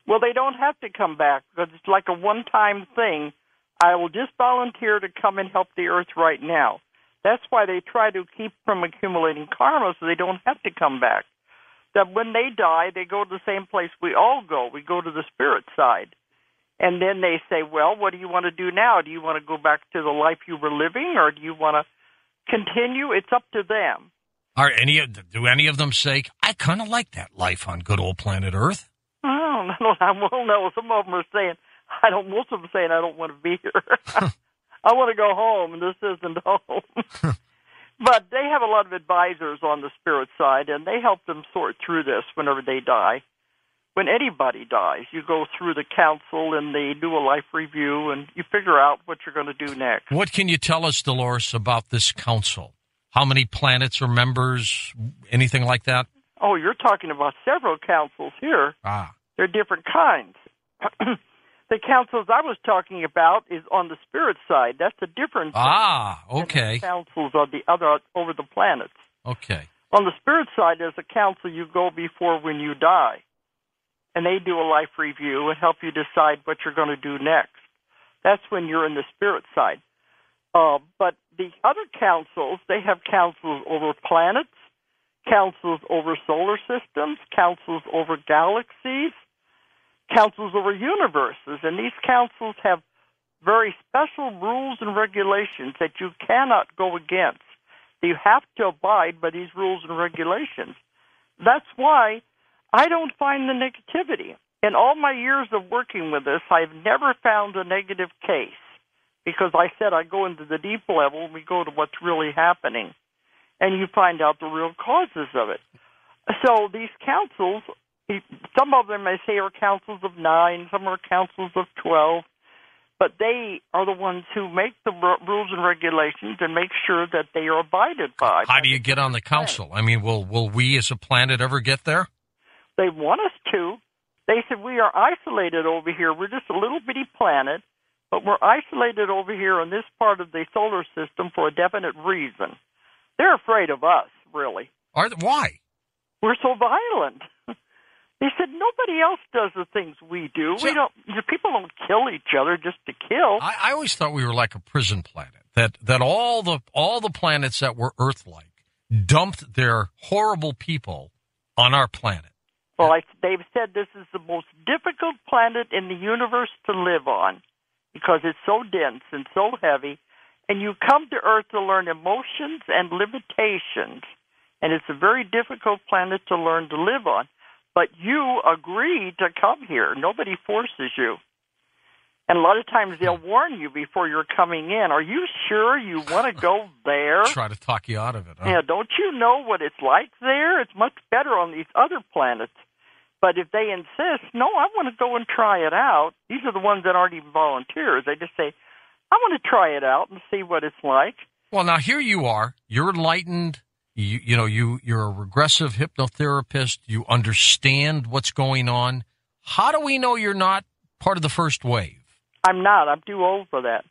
Well, they don't have to come back because it's like a one-time thing. I will just volunteer to come and help the earth right now. That's why they try to keep from accumulating karma so they don't have to come back. That when they die, they go to the same place we all go. We go to the spirit side. And then they say, well, what do you want to do now? Do you want to go back to the life you were living, or do you want to continue? It's up to them. Do any of them say, I kind of like that life on good old planet Earth? Oh, no. Some of them are saying, most of them saying, I don't want to be here. I want to go home, and this isn't home. But they have a lot of advisors on the spirit side, and they help them sort through this whenever they die. When anybody dies, you go through the council, and they do a life review, and you figure out what you're going to do next. What can you tell us, Dolores, about this council? How many planets or members, anything like that? Oh, you're talking about several councils here. They're different kinds. The councils I was talking about is on the spirit side. That's a different thing. Okay. Than the councils are the other over the planets. Okay. On the spirit side, there's a council you go before when you die. And they do a life review and help you decide what you're going to do next. That's when you're in the spirit side. But the other councils, they have councils over planets, councils over solar systems, councils over galaxies, councils over universes. And these councils have very special rules and regulations that you cannot go against. You have to abide by these rules and regulations. That's why I don't find the negativity. In all my years of working with this, I've never found a negative case because I said I go into the deep level and we go to what's really happening, and you find out the real causes of it. So these councils, some of them I say are councils of 9, some are councils of 12, but they are the ones who make the rules and regulations and make sure that they are abided by. How do you get on the council? I mean, will we as a planet ever get there? They want us to. They said we are isolated over here. We're just a little bitty planet, but we're isolated over here in this part of the solar system for a definite reason. They're afraid of us, really. Why? We're so violent. They said nobody else does the things we do. People don't kill each other just to kill. I always thought we were like a prison planet. That all the planets that were Earth-like dumped their horrible people on our planet. Well, they've said this is the most difficult planet in the universe to live on because it's so dense and so heavy. And you come to Earth to learn emotions and limitations. And it's a very difficult planet to learn to live on. But you agree to come here. Nobody forces you. And a lot of times they'll warn you before you're coming in. Are you sure you want to go there? Try to talk you out of it. Huh? Yeah, don't you know what it's like there? It's much better on these other planets. But if they insist, no, I want to go and try it out. These are the ones that aren't even volunteers. They just say, I want to try it out and see what it's like. Well, now here you are. You're enlightened. You're a regressive hypnotherapist. You understand what's going on. How do we know you're not part of the first wave? I'm not. I'm too old for that.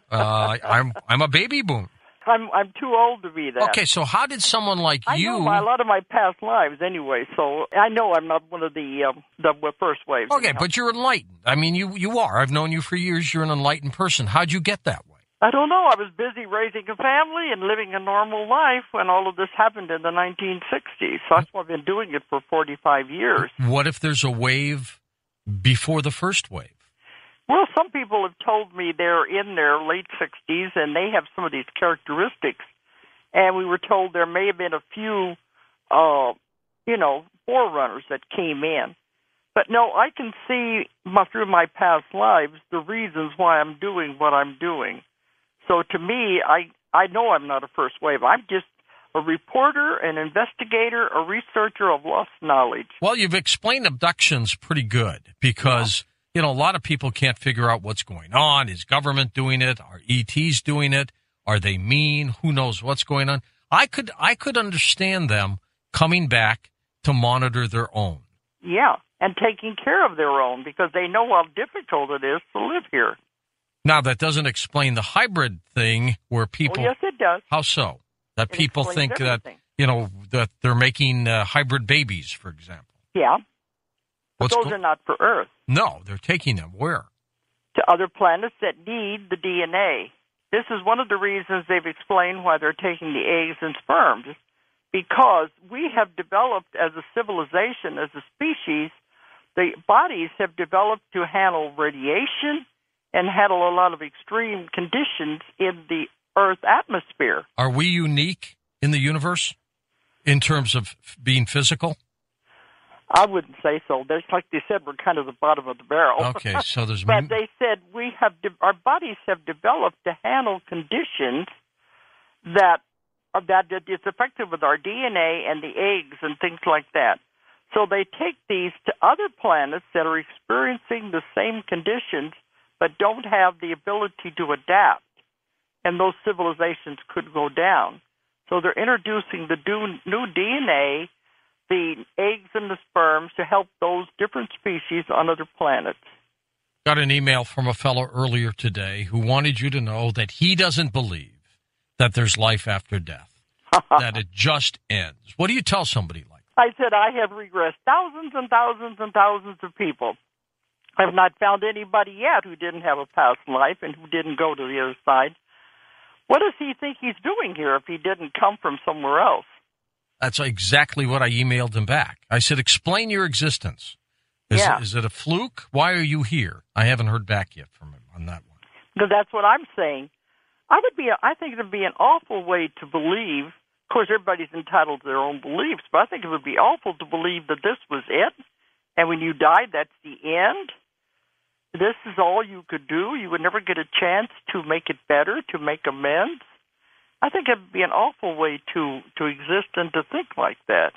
I'm a baby boomer. I'm too old to be that. Okay, so how did someone like you... I know a lot of my past lives anyway, so I know I'm not one of the first waves. Okay, anyhow. but you're enlightened. I mean, you are. I've known you for years. You're an enlightened person. How'd you get that way? I don't know. I was busy raising a family and living a normal life when all of this happened in the 1960s. So that's why I've been doing it for 45 years. What if there's a wave before the first wave? Well, some people have told me they're in their late 60s and they have some of these characteristics. And we were told there may have been a few, forerunners that came in. But no, I can see through my past lives the reasons why I'm doing what I'm doing. So to me, I know I'm not a first wave. I'm just a reporter, an investigator, a researcher of lost knowledge. Well, you've explained abductions pretty good because... Yeah. A lot of people can't figure out what's going on. Is government doing it? Are ETs doing it? Are they mean? Who knows what's going on? I could understand them coming back to monitor their own. Yeah, and taking care of their own because they know how difficult it is to live here. Now, that doesn't explain the hybrid thing where people... Oh, yes, it does. How so? That people think everything. that they're making hybrid babies, for example. Yeah. But those are not for Earth. No, they're taking them where? To other planets that need the DNA. This is one of the reasons they've explained why they're taking the eggs and sperms, because we have developed as a civilization, as a species, the bodies have developed to handle radiation and handle a lot of extreme conditions in the Earth atmosphere. Are we unique in the universe in terms of being physical? I wouldn't say so. There's, like they said, we're kind of the bottom of the barrel. Okay, so there's... But they said our bodies have developed to handle conditions that it's effective with our DNA and the eggs and things like that. So they take these to other planets that are experiencing the same conditions but don't have the ability to adapt, and those civilizations could go down. So they're introducing the new DNA, the eggs and the sperms, to help those different species on other planets. Got an email from a fellow earlier today who wanted you to know that he doesn't believe that there's life after death, that it just ends. What do you tell somebody like that? I said, I have regressed thousands and thousands and thousands of people. I have not found anybody yet who didn't have a past life and who didn't go to the other side. What does he think he's doing here if he didn't come from somewhere else? That's exactly what I emailed him back. I said, explain your existence. Is it a fluke? Why are you here? I haven't heard back yet from him on that one. Because that's what I'm saying. I think it would be an awful way to believe. Of course, everybody's entitled to their own beliefs, but I think it would be awful to believe that this was it, and when you died, that's the end. This is all you could do. You would never get a chance to make it better, to make amends. I think it would be an awful way to exist and to think like that.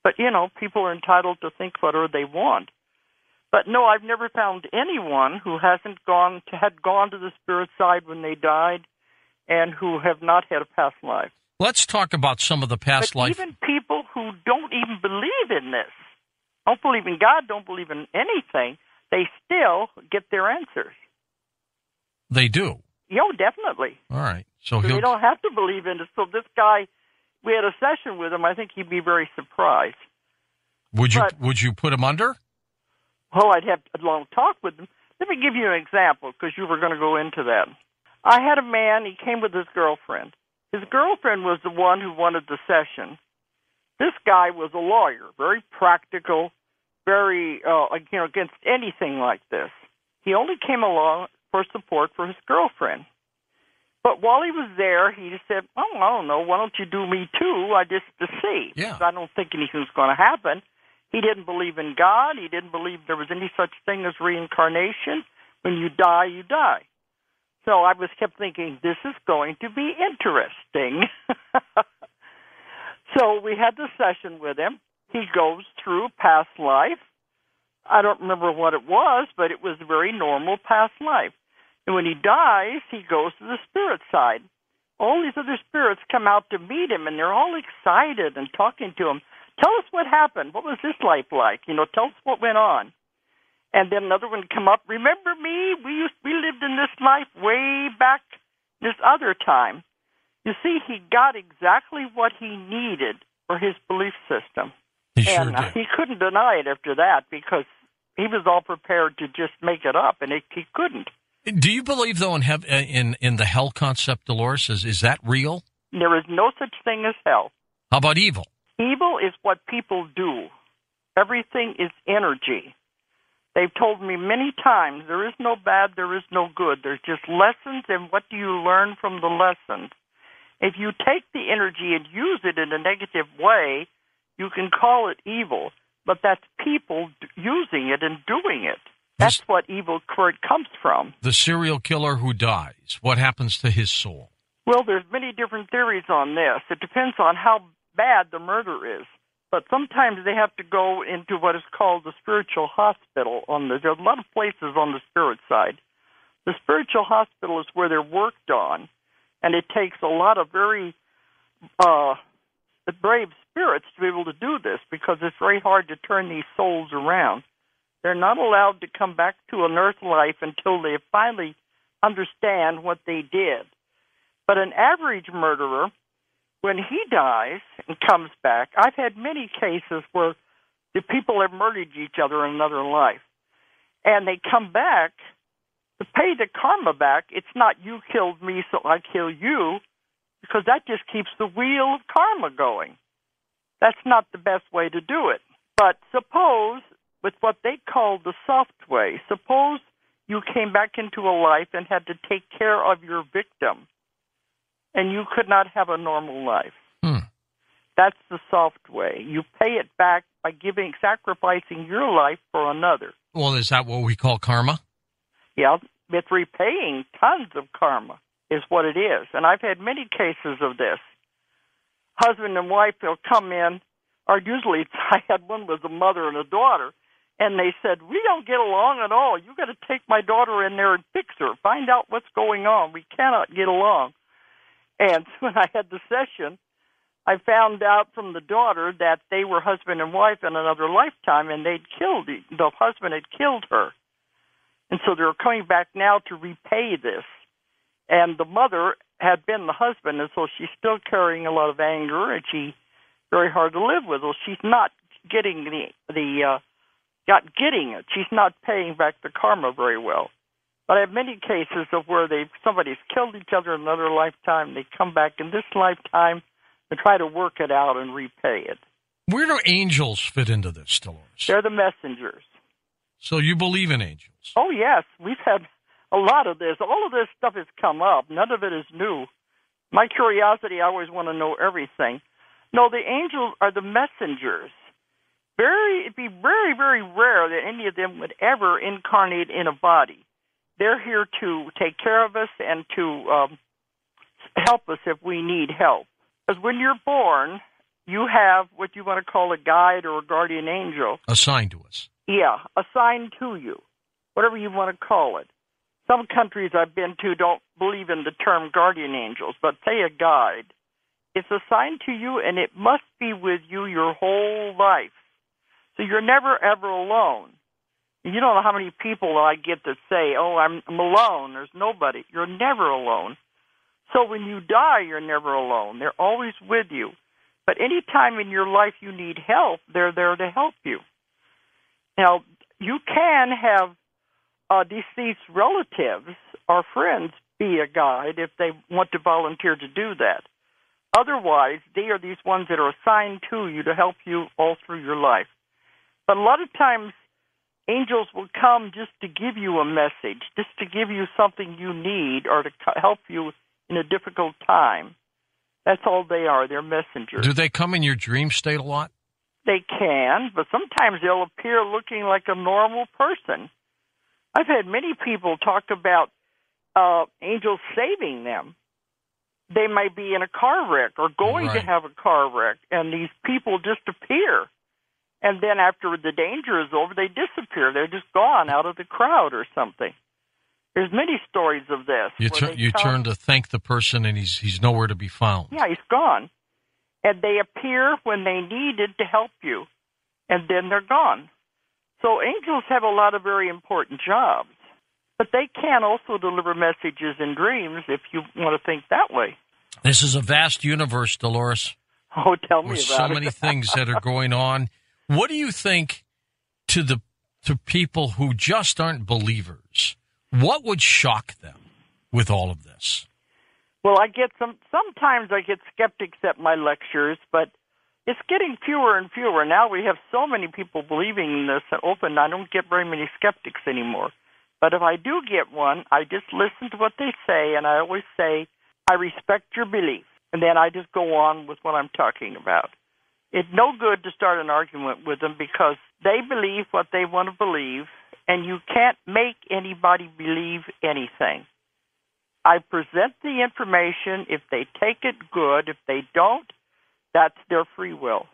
But, people are entitled to think whatever they want. But, no, I've never found anyone who had gone to the spirit side when they died and who have not had a past life. Let's talk about some of the past life. Even people who don't even believe in this, don't believe in God, don't believe in anything, they still get their answers. They do? Definitely. All right. So they don't have to believe in it. So this guy, we had a session with him. I think he'd be very surprised. Would you put him under? Well, I'd have a long talk with him. Let me give you an example, because you were going to go into that. I had a man, he came with his girlfriend. His girlfriend was the one who wanted the session. This guy was a lawyer, very practical, very, against anything like this. He only came along for support for his girlfriend. But while he was there, he just said, I don't know, why don't you do me too? Just to see. Yeah. I don't think anything's going to happen. He didn't believe in God. He didn't believe there was any such thing as reincarnation. When you die, you die. So I kept thinking, this is going to be interesting. So we had the session with him. He goes through past life. I don't remember what it was, but it was a very normal past life. And when he dies, he goes to the spirit side. All these other spirits come out to meet him, and they're all excited and talking to him. Tell us what happened. What was this life like? Tell us what went on. And then another one come up. Remember me? We lived in this life way back this other time. You see, he got exactly what he needed for his belief system. He sure did. He couldn't deny it after that, because he was all prepared to just make it up, and he couldn't. Do you believe, though, in the hell concept, Dolores? Is that real? There is no such thing as hell. How about evil? Evil is what people do. Everything is energy. They've told me many times, there is no bad, there is no good. There's just lessons, and what do you learn from the lessons? If you take the energy and use it in a negative way, you can call it evil, but that's people using it and doing it. That's what evil comes from. The serial killer who dies, what happens to his soul? Well, there's many different theories on this. It depends on how bad the murder is. But sometimes they have to go into what is called the spiritual hospital. There's a lot of places on the spirit side. The spiritual hospital is where they're worked on, and it takes a lot of very brave spirits to be able to do this, because it's very hard to turn these souls around. They're not allowed to come back to an earth life until they finally understand what they did. But an average murderer, when he dies and comes back, I've had many cases where The people have murdered each other in another life. And they come back to pay the karma back. It's not you killed me, so I kill you, because that just keeps the wheel of karma going. That's not the best way to do it. But suppose, with what they call the soft way, suppose you came back into a life and had to take care of your victim, and you could not have a normal life. That's the soft way. You pay it back by sacrificing your life for another. Well, is that what we call karma? Yeah, it's repaying tons of karma is what it is. And I've had many cases of this. Husband and wife, they'll come in, or usually I had one with a mother and a daughter, and they said, we don't get along at all. You got to take my daughter in there and fix her. Find out what's going on. We cannot get along. And when I had the session, I found out from the daughter that they were husband and wife in another lifetime, and the husband had killed her. And so they were coming back now to repay this. And the mother had been the husband, and so she's still carrying a lot of anger, and she's very hard to live with. Well, she's not getting getting it. She's not paying back the karma very well. But I have many cases of where somebody's killed each other in another lifetime. They come back in this lifetime and try to work it out and repay it. Where do angels fit into this, Dolores? They're the messengers. So you believe in angels? Oh, yes. We've had a lot of this. All of this stuff has come up. None of it is new. My curiosity, I always want to know everything. No, the angels are the messengers. It'd be very, very rare that any of them would ever incarnate in a body. They're here to take care of us and to help us if we need help. Because when you're born, you have what you want to call a guide or a guardian angel. Assigned to us. Yeah, assigned to you, whatever you want to call it. Some countries I've been to don't believe in the term guardian angels, but say a guide. It's assigned to you, and it must be with you your whole life. So you're never, ever alone. You don't know how many people I get that say, oh, I'm alone. There's nobody. You're never alone. So when you die, you're never alone. They're always with you. But any time in your life you need help, they're there to help you. Now, you can have deceased relatives or friends be a guide if they want to volunteer to do that. Otherwise, they are these ones that are assigned to you to help you all through your life. But a lot of times, angels will come just to give you a message, just to give you something you need or to help you in a difficult time. That's all they are. They're messengers. Do they come in your dream state a lot? They can, but sometimes they'll appear looking like a normal person. I've had many people talk about angels saving them. They may be in a car wreck or going to have a car wreck, and these people just appear. And then after the danger is over, they disappear. They're just gone out of the crowd or something. There's many stories of this. You turn to thank the person, and he's nowhere to be found. Yeah, he's gone. And they appear when they needed to help you, and then they're gone. So angels have a lot of very important jobs, but they can also deliver messages in dreams if you want to think that way. This is a vast universe, Dolores. Oh, tell me about it. There's so many things that are going on. What do you think to people who just aren't believers? What would shock them with all of this? Well, sometimes I get skeptics at my lectures, but it's getting fewer and fewer. Now we have so many people believing in this open, I don't get very many skeptics anymore. But if I do get one, I just listen to what they say, and I always say, I respect your belief. And then I just go on with what I'm talking about. It's no good to start an argument with them because they believe what they want to believe, and you can't make anybody believe anything. I present the information. If they take it, good. If they don't, that's their free will.